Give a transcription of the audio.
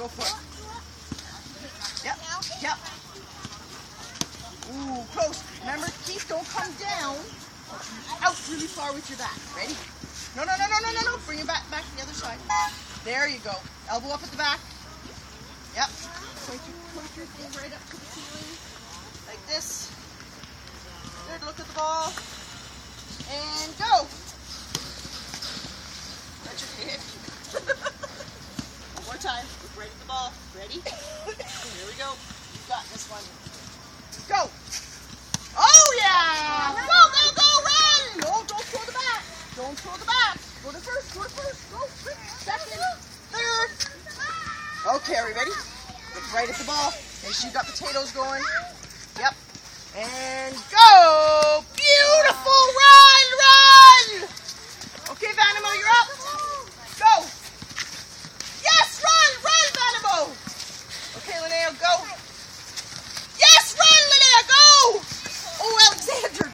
Go for it. Yep, yep. Ooh, close. Remember, Keith, don't come down. Out really far with your back. Ready? No, no, no, no, no, no, no. Bring it back to the other side. There you go. Elbow up at the back. Yep. Point your thing right up to the ceiling. Like this. Good. Look at the ball. And go. That's your hit. One more time. Look right at the ball. Ready? Here we go. You got this one. Go. Oh, yeah. Go, go, go. Run. No, don't throw the bat. Don't throw the bat. Go to first. Go to first. Go. Second. Third. Okay, are we ready? Look right at the ball. Make sure you got potatoes going. Yep. And go. Beautiful. Run, run. Okay, Vanimo, you're up. Go. Yes, run, run, Vanimo. Okay, Linnea, go.